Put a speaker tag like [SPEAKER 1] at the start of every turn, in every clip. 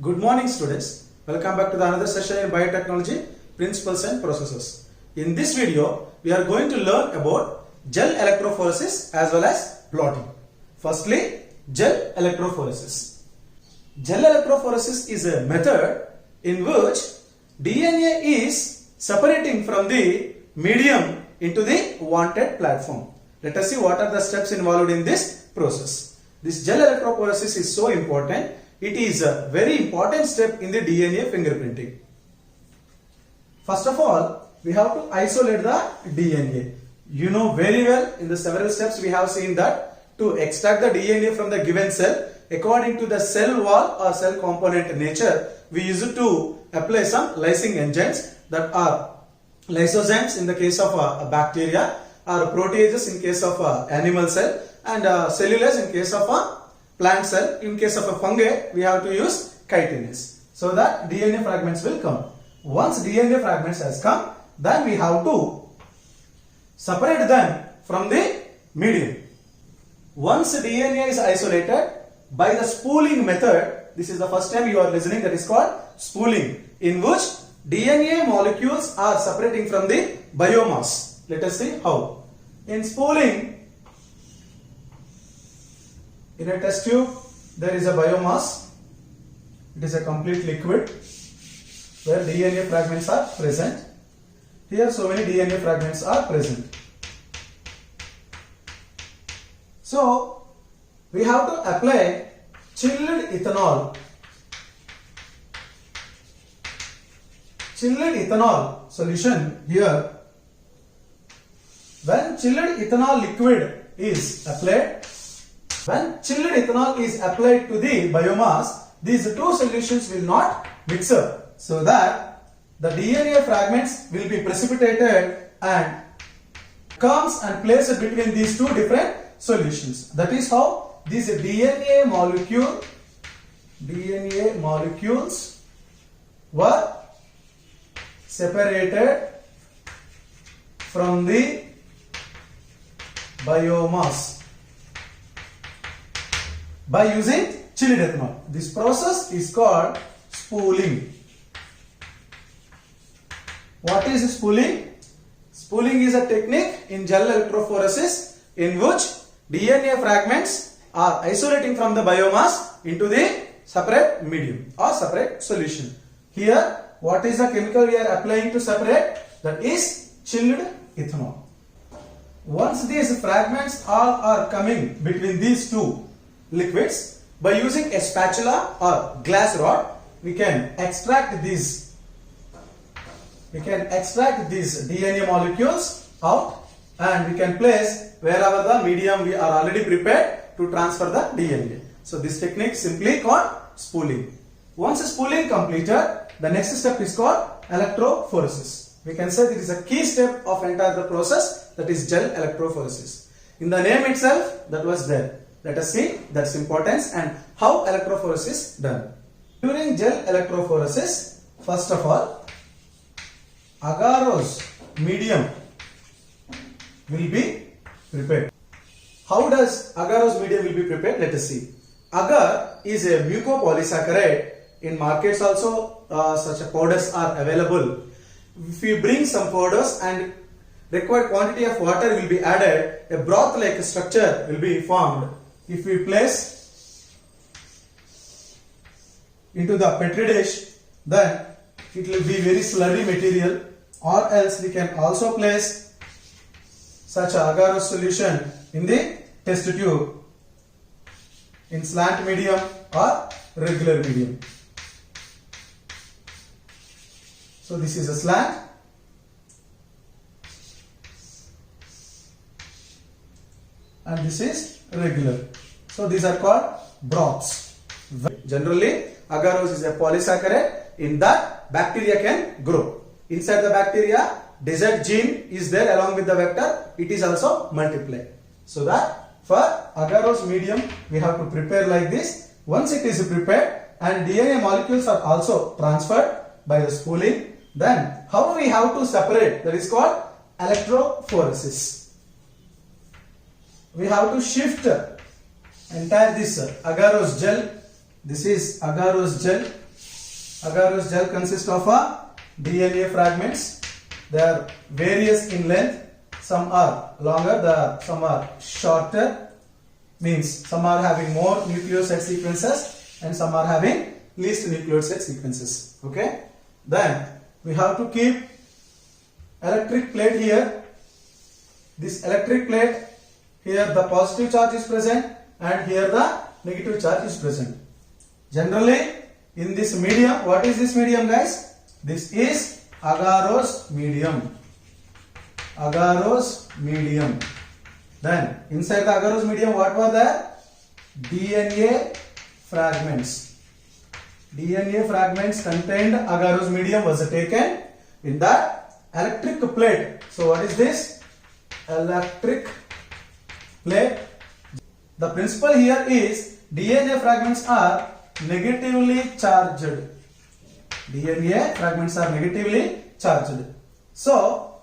[SPEAKER 1] Good morning students. Welcome back to the another session in biotechnology principles and processes. In this video we are going to learn about gel electrophoresis as well as blotting. Firstly, gel electrophoresis. Gel electrophoresis is a method in which DNA is separating from the medium into the wanted platform. Let us see what are the steps involved in this process. This gel electrophoresis is so important. It is a very important step in the DNA fingerprinting. First of all, we have to isolate the DNA. You know very well in the several steps we have seen that to extract the DNA from the given cell, according to the cell wall or cell component nature, we use to apply some lysing agents that are lysozymes in the case of a bacteria, or proteases in case of animal cell, and cellulase in case of a plant cell. In case of a fungi, we have to use chitinase so that DNA fragments will come. Once DNA fragments has come, then we have to separate them from the medium. Once DNA is isolated by the spooling method, this is the first time you are listening, that is called spooling, in which DNA molecules are separating from the biomass. Let us see how. In spooling, in a test tube, there is a biomass. It is a complete liquid where DNA fragments are present. Here so many DNA fragments are present. So we have to apply chilled ethanol. Chilled ethanol solution here. When chilled ethanol liquid is applied, when chilled ethanol is applied to the biomass, these two solutions will not mix up, so that the DNA fragments will be precipitated and comes and placed between these two different solutions. That is how these DNA molecules were separated from the biomass by using chilled ethanol. This process is called spooling. What is spooling? Spooling is a technique in gel electrophoresis in which DNA fragments are isolating from the biomass into the separate medium or separate solution. Here, what is the chemical we are applying to separate? That is chilled ethanol. Once these fragments all are coming between these two liquids, by using a spatula or glass rod, we can extract these DNA molecules out, and we can place wherever the medium we are already prepared to transfer the DNA. So this technique simply called spooling. Once spooling completed, the next step is called electrophoresis. We can say this is a key step of entire the process, that is gel electrophoresis. In the name itself, that was there. Let us see that's importance and how electrophoresis is done. During gel electrophoresis, first of all, agarose medium will be prepared. How does agarose medium will be prepared? Let us see. Agar is a mucopolysaccharide. In markets also such powders are available. If we bring some powders and required quantity of water will be added, a broth like structure will be formed. If we place into the petri dish, then it will be very slurry material, or else we can also place such a agarose solution in the test tube in slant medium or regular medium. So this is a slant, and this is regular. So these are called broths. Generally, agarose is a polysaccharide. In that, bacteria can grow. Inside the bacteria, desert gene is there along with the vector. It is also multiplied. So that for agarose medium, we have to prepare like this. Once it is prepared and DNA molecules are also transferred by the spooling, then how we have to separate? That is called electrophoresis. We have to shift entire this agarose gel. This is agarose gel Agarose gel consists of DNA fragments. They are various in length. Some are longer, some are shorter. Means some are having more nucleoside sequences and some are having least nucleoside sequences. Okay. Then we have to keep electric plate here. This electric plate, here the positive charge is present and here the negative charge is present. Generally in this medium, what is this medium, guys? This is agarose medium. Agarose medium. Then inside the agarose medium, what were there? DNA fragments. DNA fragments contained agarose medium was taken in that electric plate. So what is this? Electric plate. The principle here is DNA fragments are negatively charged. DNA fragments are negatively charged. So,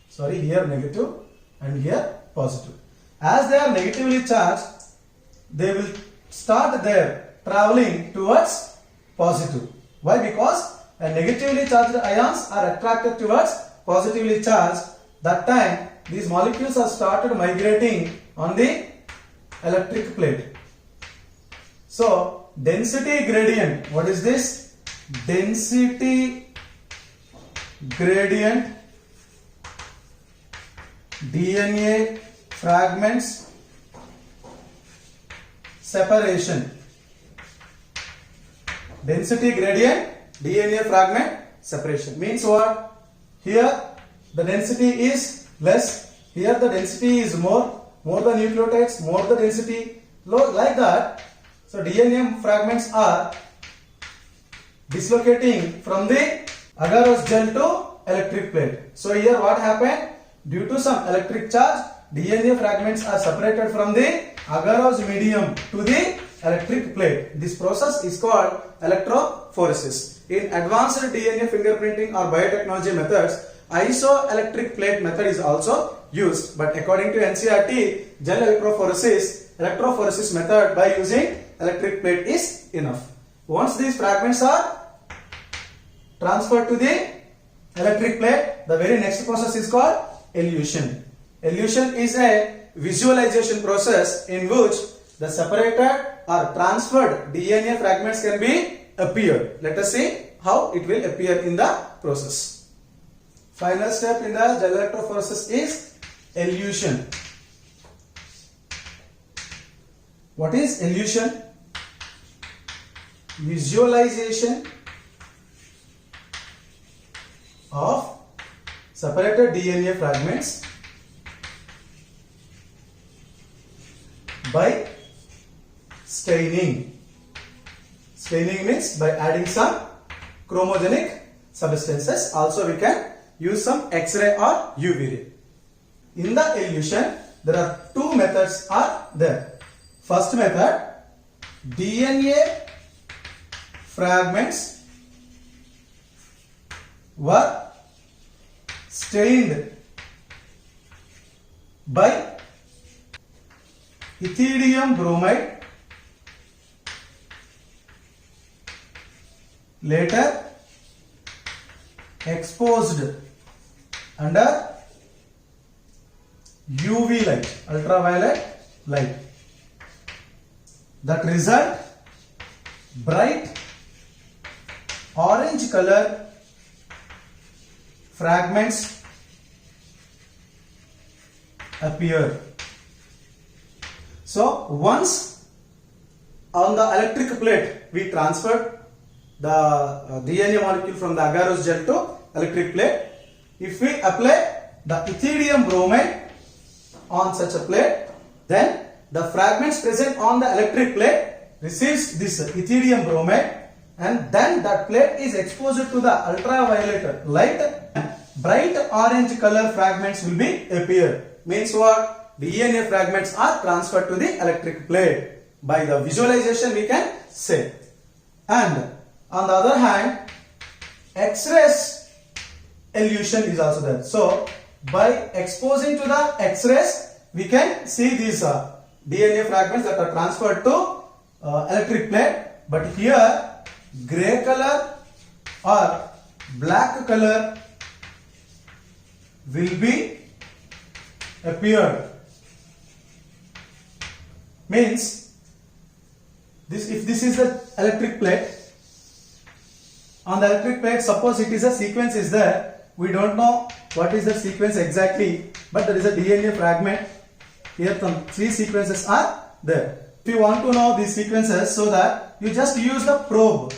[SPEAKER 1] sorry, here negative and here positive. As they are negatively charged, they will start their traveling towards positive. Why? Because negatively charged ions are attracted towards positively charged. That time these molecules are started migrating on the electric plate. So density gradient, what is this? Density gradient DNA fragments separation. Density gradient DNA fragment separation means what? Here the density is less, here the density is more the nucleotides, more the density, low, like that. So DNA fragments are dislocating from the agarose gel to electric plate. So here what happened? Due to some electric charge, DNA fragments are separated from the agarose medium to the electric plate. This process is called electrophoresis. In advanced DNA fingerprinting or biotechnology methods, isoelectric plate method is also used. But according to NCERT, gel electrophoresis method by using electric plate is enough. Once these fragments are transferred to the electric plate, the very next process is called elution. Elution is a visualization process in which the separated or transferred DNA fragments can be appeared. Let us see how it will appear in the process. Final step in the gel electrophoresis is elution. What is elution? Visualization of separated DNA fragments by staining. Staining means by adding some chromogenic substances. Also we can use some X-ray or UV ray. In the elution, there are two methods are there. First method, DNA fragments were stained by ethidium bromide, later exposed under UV light, ultraviolet light. That result, bright orange color fragments appear. So once on the electric plate we transferred the DNA molecule from the agarose gel to electric plate, if we apply the ethidium bromide on such a plate, then the fragments present on the electric plate receives this ethidium bromide, and then that plate is exposed to the ultraviolet light, bright orange color fragments will be appear. Means what? DNA fragments are transferred to the electric plate. By the visualization we can say. And on the other hand, X-rays elution is also there. So by exposing to the X-rays, we can see these DNA fragments that are transferred to electric plate. But here gray color or black color will be appeared. Means this, if this is the electric plate, on the electric plate, suppose it is a sequence is there, we don't know what is the sequence exactly, but there is a DNA fragment. Here some 3 sequences are there. If you want to know these sequences, so that you just use the probe.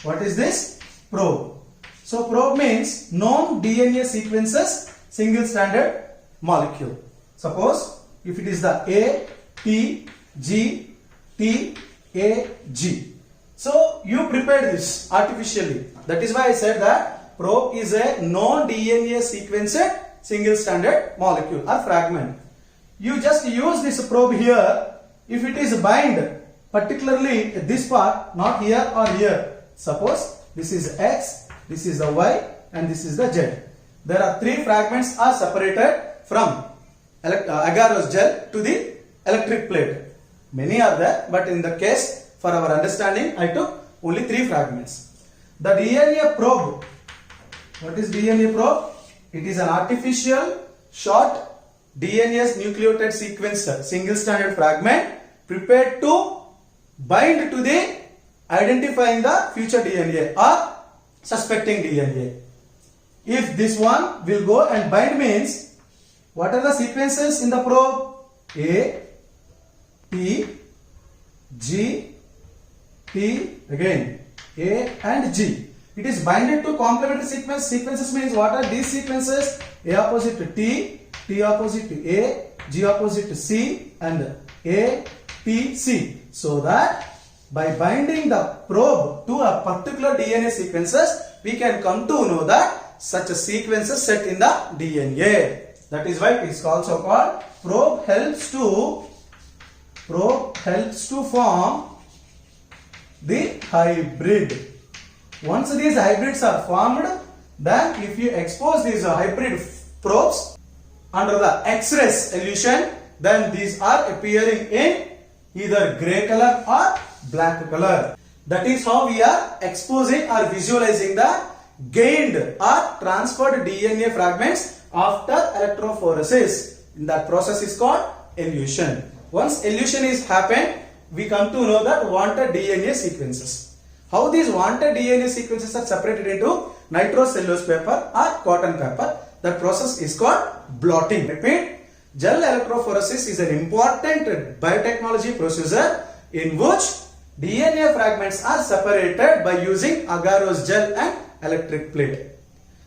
[SPEAKER 1] What is this? Probe. So probe means known DNA sequences, single stranded molecule. Suppose if it is the A, T, G, T, A, G. So you prepared this artificially. That is why I said that probe is a known DNA sequenced single stranded molecule or fragment. You just use this probe here. If it is bind, particularly this part, not here or here. Suppose this is X, this is the Y, and this is the Z. There are 3 fragments are separated from agarose gel to the electric plate. Many are there, but in the case for our understanding, I took only 3 fragments. The DNA probe. What is DNA probe? It is an artificial short DNA's nucleotide sequence single stranded fragment prepared to bind to the identifying the future DNA or suspecting DNA. If this one will go and bind means, what are the sequences in the probe? A, T, G, T, again A and G. It is binded to complementary sequence. Sequences means what are these sequences? A opposite to T, T opposite to A, G opposite to C, and A, T, C. So that by binding the probe to a particular DNA sequences, we can come to know that such a sequence is set in the DNA. That is why it is also called probe helps to form the hybrid. Once these hybrids are formed, then if you expose these hybrid probes under the X-rays solution, then these are appearing in either gray color or black color. That is how we are exposing or visualizing the gained or transferred DNA fragments after electrophoresis. That process is called elution. Once elution is happened, we come to know that wanted DNA sequences. How these wanted DNA sequences are separated into nitrocellulose paper or cotton paper. That process is called blotting. Repeat, gel electrophoresis is an important biotechnology procedure in which DNA fragments are separated by using agarose gel and electric plate.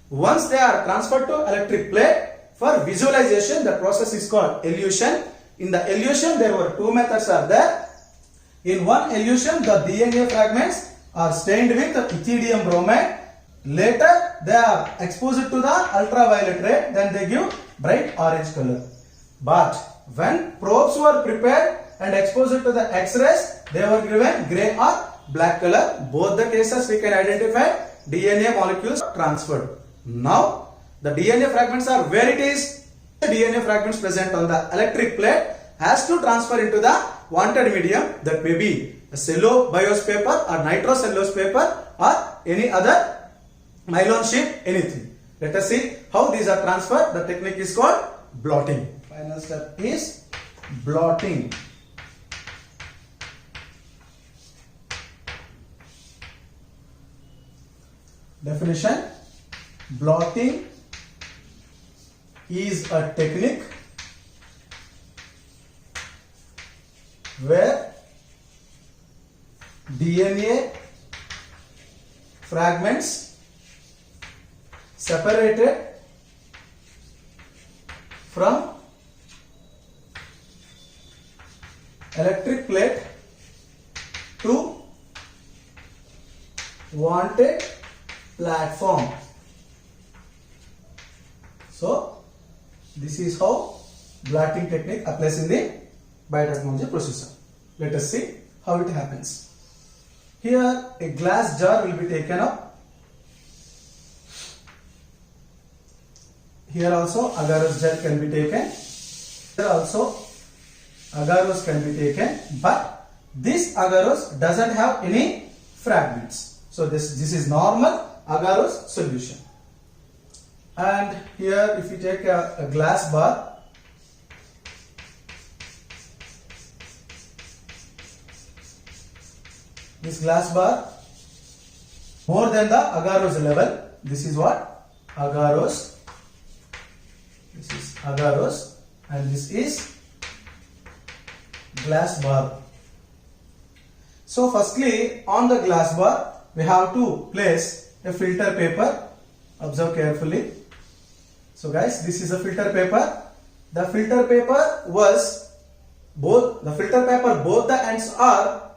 [SPEAKER 1] Once they are transferred to electric plate, for visualization, the process is called elution. In the elution, there were 2 methods are there. In one elution, the DNA fragments are stained with ethidium bromide. Later, they are exposed to the ultraviolet ray, then they give bright orange color. But when probes were prepared and exposed to the X-rays, they were given gray or black color. Both the cases we can identify DNA molecules transferred. Now, the DNA fragments are where it is. The DNA fragments present on the electric plate has to transfer into the wanted medium, that may be a cellobiose paper or nitrocellulose paper or any other nylon sheet, anything. Let us see how these are transferred. The technique is called blotting. Final step is blotting. Definition: blotting is a technique where DNA fragments separated from electric plate to wanted platform. So this is how blotting technique applies in the biotechnology procedure. Let us see how it happens. Here a glass jar will be taken up. Here also agarose gel can be taken. Here also agarose can be taken, but this agarose doesn't have any fragments. So this is normal agarose solution. And here if you take a glass bar, this glass bar more than the agarose level, this is what? Agarose. This is agarose and this is glass bar. So firstly on the glass bar we have to place a filter paper. Observe carefully. So guys, this is a filter paper. The filter paper both the ends are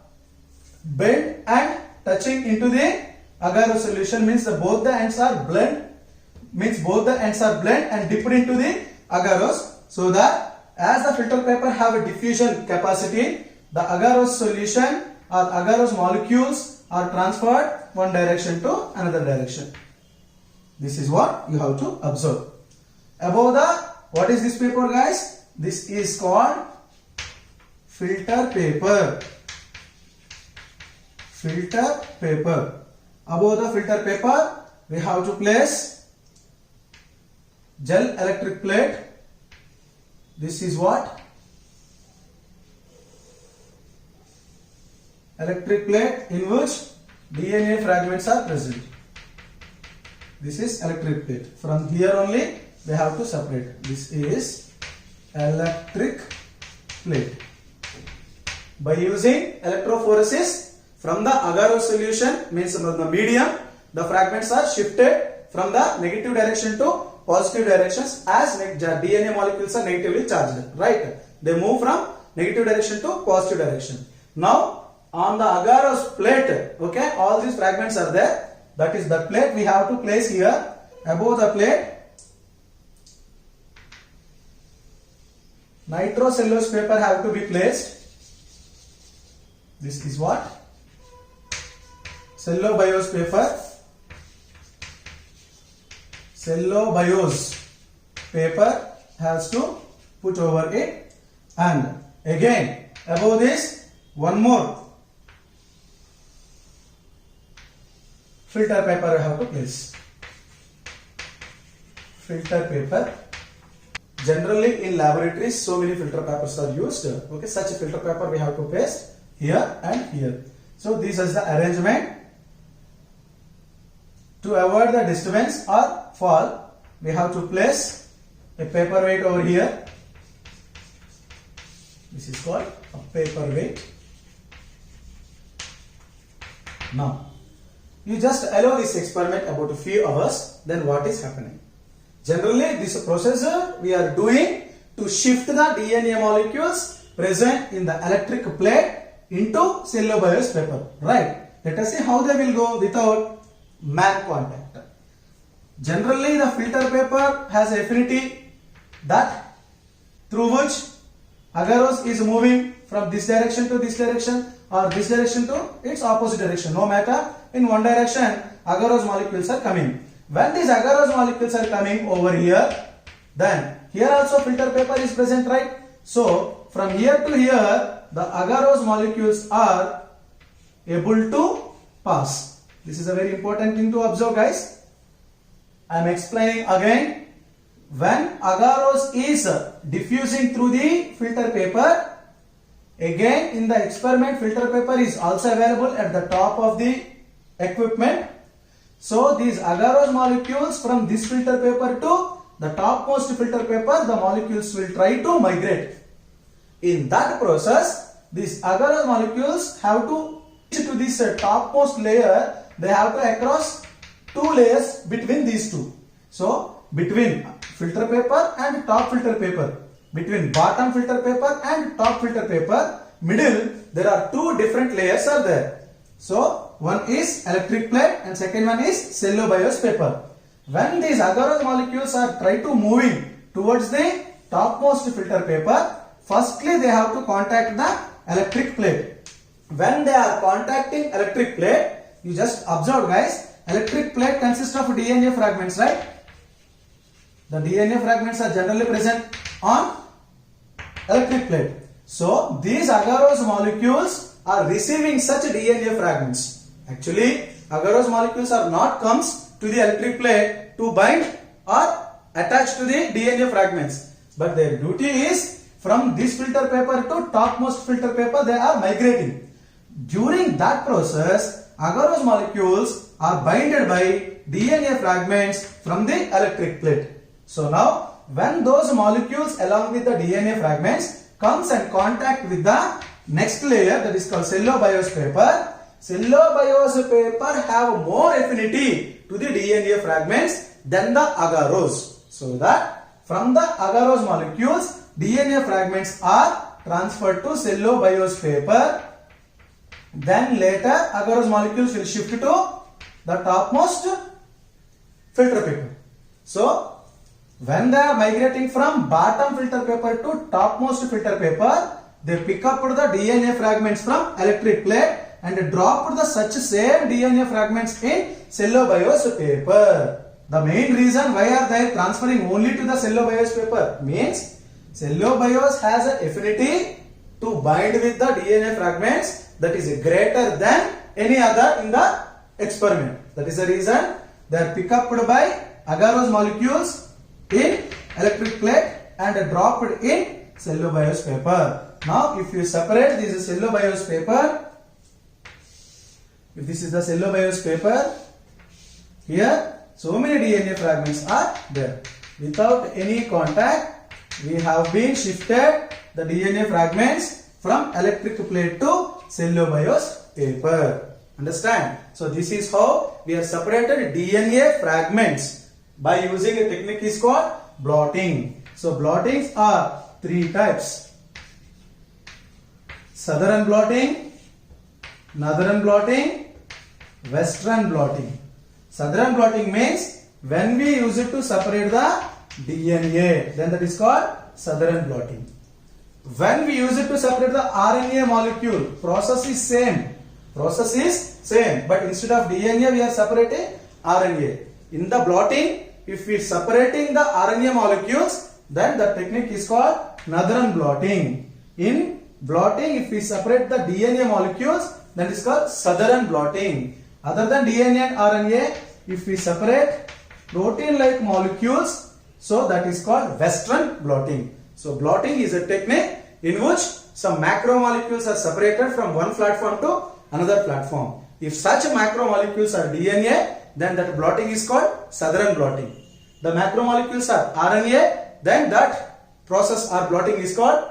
[SPEAKER 1] bent and touching into the agarose solution, means both the ends are blend and dipped into the agarose, so that as the filter paper have a diffusion capacity, the agarose solution or agarose molecules are transferred one direction to another direction. This is what you have to observe. Above what is this paper, guys? This is called filter paper. Filter paper. Above the filter paper we have to place gel electric plate. This is what? Electric plate in which DNA fragments are present. This is electric plate. From here only we have to separate. This is electric plate. By using electrophoresis from the agarose solution, means from the medium, the fragments are shifted from the negative direction to positive directions as DNA molecules are negatively charged, right? They move from negative direction to positive direction. Now on the agarose plate, okay, all these fragments are there. That is the plate we have to place here. Above the plate, nitrocellulose paper have to be placed. This is what? Cellobiose paper. Cellobiose paper has to put over it, and again above this one more filter paper I have to place. Filter paper. Generally in laboratories so many filter papers are used. Okay, such a filter paper we have to paste here and here. So this is the arrangement. To avoid the disturbance or fall, we have to place a paperweight over here. This is called a paperweight. Now you just allow this experiment about a few hours, then what is happening? Generally this procedure we are doing to shift the DNA molecules present in the electric plate into cellobiose paper, right? Let us see how they will go without man contact. Generally the filter paper has affinity that through which agarose is moving from this direction to this direction or this direction to its opposite direction. No matter in one direction agarose molecules are coming. When these agarose molecules are coming over here, then here also filter paper is present, right? So from here to here the agarose molecules are able to pass. This is a very important thing to observe, guys. I am explaining again. When agarose is diffusing through the filter paper, again in the experiment filter paper is also available at the top of the equipment. So these agarose molecules from this filter paper to the topmost filter paper, the molecules will try to migrate. In that process, these agarose molecules have to reach to this topmost layer. They have to cross two layers between these two. So between filter paper and top filter paper, between bottom filter paper and top filter paper, middle there are two different layers are there. So one is electric plate and second one is cellobiose paper. When these agarose molecules are try to moving towards the topmost filter paper, firstly they have to contact the electric plate. When they are contacting electric plate, you just observe, guys, electric plate consists of DNA fragments, right? The DNA fragments are generally present on electric plate. So these agarose molecules are receiving such DNA fragments. Actually, agarose molecules are not comes to the electric plate to bind or attach to the DNA fragments, but their duty is from this filter paper to topmost filter paper they are migrating. During that process, agarose molecules are binded by DNA fragments from the electric plate. So now, when those molecules along with the DNA fragments comes and contact with the next layer, that is called cellobiose paper. Cellobiose paper have more affinity to the DNA fragments than the agarose. So that from the agarose molecules, DNA fragments are transferred to cellobiose paper. Then later agarose molecules will shift to the topmost filter paper. So when they are migrating from bottom filter paper to topmost filter paper, they pick up the DNA fragments from electric plate and drop the such same DNA fragments in cellobiose paper. The main reason why are they transferring only to the cellobiose paper means cellobiose has an affinity to bind with the DNA fragments that is greater than any other in the experiment. That is the reason they are picked up by agarose molecules in electric plate and dropped in cellobiose paper. Now if you separate this cellobiose paper, if this is the cellobiose paper, here so many DNA fragments are there. Without any contact, we have been shifted the DNA fragments from electric plate to cellobiose paper. Understand? So this is how we have separated DNA fragments by using a technique is called blotting. So blottings are three types: southern blotting, northern blotting, western blotting. Southern blotting means when we use it to separate the DNA, then that is called southern blotting. When we use it to separate the RNA molecule, process is same. Process is same, but instead of DNA we are separating RNA. In the blotting, if we are separating the RNA molecules, then the technique is called northern blotting. In blotting, if we separate the DNA molecules, then it is called southern blotting. Other than DNA and RNA, if we separate protein-like molecules, so that is called western blotting. So blotting is a technique in which some macromolecules are separated from one platform to another platform. If such macromolecules are DNA, then that blotting is called southern blotting. The macromolecules are RNA, then that process or blotting is called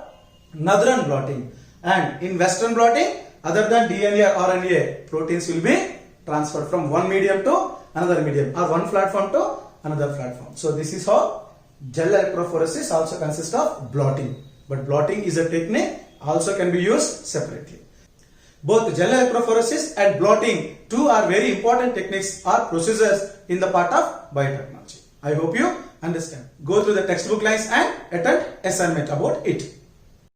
[SPEAKER 1] northern blotting. And in western blotting, other than DNA or RNA, proteins will be transferred from one medium to another medium or one platform to another platform. So this is how gel electrophoresis also consists of blotting. But blotting is a technique, also can be used separately. Both gel electrophoresis and blotting, two are very important techniques or procedures in the part of biotechnology. I hope you understand. Go through the textbook lines and attempt assignment about it.